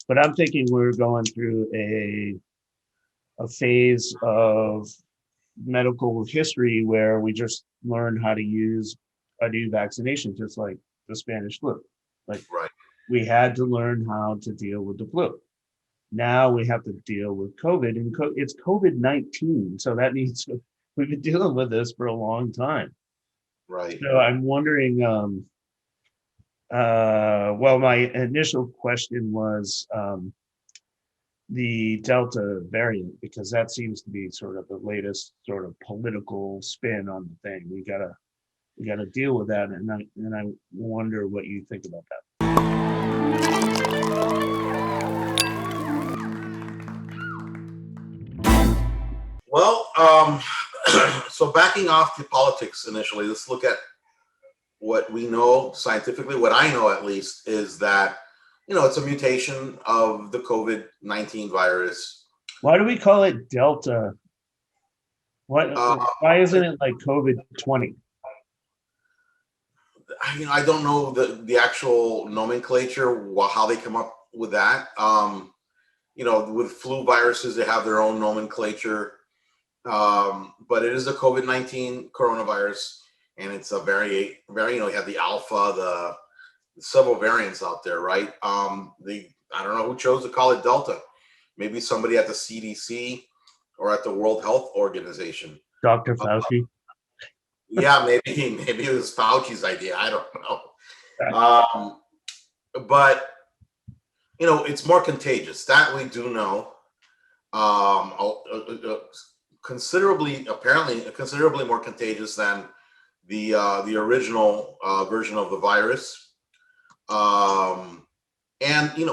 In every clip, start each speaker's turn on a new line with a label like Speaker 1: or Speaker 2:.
Speaker 1: But I'm thinking we're going through a phase of medical history where we just learn how to use a new vaccination, just like the Spanish flu. Like
Speaker 2: Right.
Speaker 1: we had to learn how to deal with the flu. Now we have to deal with COVID, and it's COVID-19. So that means we've been dealing with this for a long time.
Speaker 2: Right.
Speaker 1: So I'm wondering, well, my initial question was the Delta variant, because that seems to be sort of the latest sort of political spin on the thing. We gotta deal with that, and I wonder what you think about that.
Speaker 2: Well, so backing off the politics initially, let's look at what we know scientifically. What I know, at least, is that it's a mutation of the COVID-19 virus.
Speaker 1: Why do we call it Delta? What?
Speaker 2: Uh,
Speaker 1: Why isn't it like COVID-20?
Speaker 2: I don't know the actual nomenclature, how they come up with that. With flu viruses, they have their own nomenclature. But it is a COVID-19 coronavirus, and it's a very, you have the alpha, the several variants out there, right? I don't know who chose to call it Delta. Maybe somebody at the CDC or at the World Health Organization.
Speaker 1: Dr. Fauci?
Speaker 2: Yeah, maybe it was Fauci's idea. I don't know. But it's more contagious. That we do know. Apparently considerably more contagious than the original version of the virus. And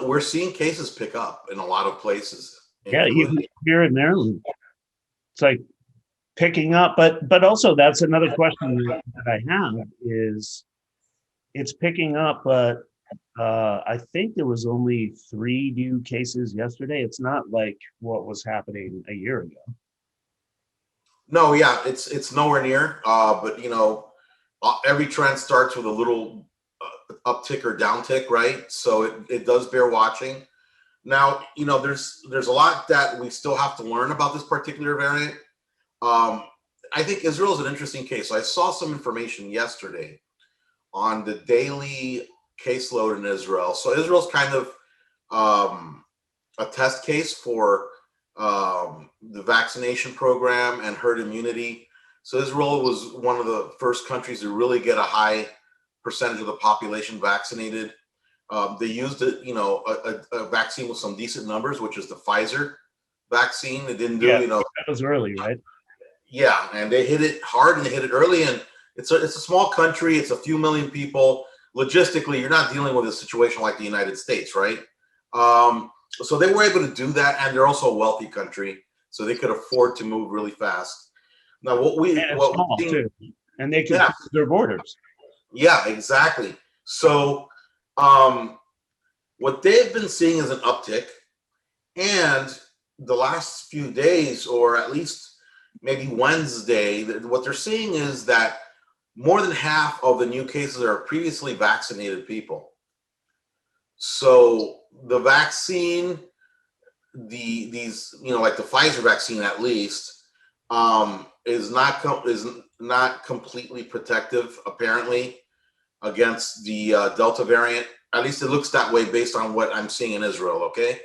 Speaker 2: we're seeing cases pick up in a lot of places,
Speaker 1: Yeah, even
Speaker 2: including
Speaker 1: here in Maryland, it's like picking up. But also that's another question that I have is it's picking up, but I think there was only 3 new cases yesterday. It's not like what was happening a year ago.
Speaker 2: no, yeah, it's nowhere near. But every trend starts with a little uptick or downtick, right? So it does bear watching. Now, there's a lot that we still have to learn about this particular variant. I think Israel is an interesting case. So I saw some information yesterday on the daily caseload in Israel. So Israel's kind of a test case for the vaccination program and herd immunity. So Israel was one of the first countries to really get a high percentage of the population vaccinated. They used a vaccine with some decent numbers, which is the Pfizer vaccine. It didn't do,
Speaker 1: Yeah, that was early, right?
Speaker 2: yeah, and they hit it hard and they hit it early. And it's a small country. It's a few million people. Logistically, you're not dealing with a situation like the United States, right? So they were able to do that, and they're also a wealthy country, so they could afford to move really fast. Now,
Speaker 1: And it's small
Speaker 2: we've seen,
Speaker 1: too. And they can
Speaker 2: yeah,
Speaker 1: close their borders.
Speaker 2: yeah, exactly. So what they've been seeing is an uptick, and the last few days, or at least maybe Wednesday, what they're seeing is that more than half of the new cases are previously vaccinated people. So the vaccine, these like the Pfizer vaccine at least, is not completely protective apparently against the Delta variant. At least it looks that way based on what I'm seeing in Israel. Okay,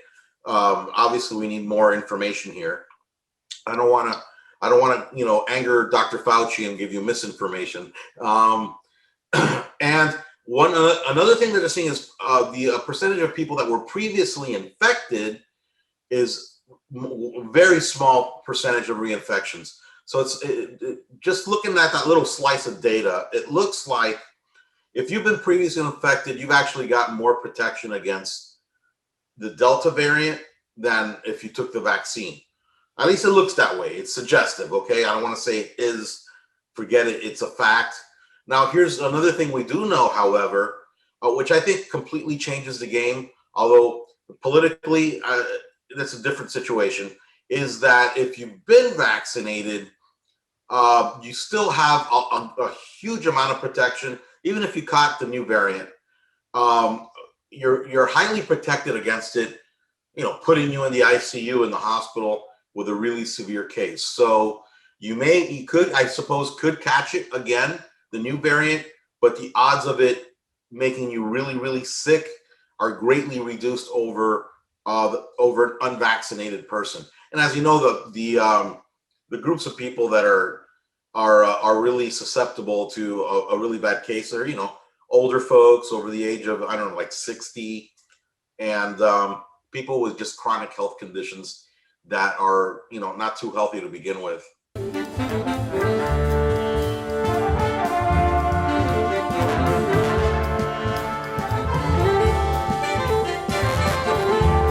Speaker 2: obviously we need more information here. I don't want to anger Dr. Fauci and give you misinformation. And another thing that they're seeing is the percentage of people that were previously infected is very small percentage of reinfections. So just looking at that little slice of data, it looks like if you've been previously infected, you've actually got more protection against the Delta variant than if you took the vaccine. At least it looks that way. It's suggestive, okay? I don't want to say it is, forget it, it's a fact. Now, here's another thing we do know, however, which I think completely changes the game, although politically, that's a different situation, is that if you've been vaccinated, you still have a huge amount of protection, even if you caught the new variant. You're highly protected against it putting you in the ICU in the hospital with a really severe case. So you could, I suppose, could catch it again, the new variant, but the odds of it making you really, really sick are greatly reduced over an unvaccinated person. And as you know, the groups of people that are really susceptible to a really bad case are, older folks over the age of, I don't know, like 60, and people with just chronic health conditions that are, not too healthy to begin with.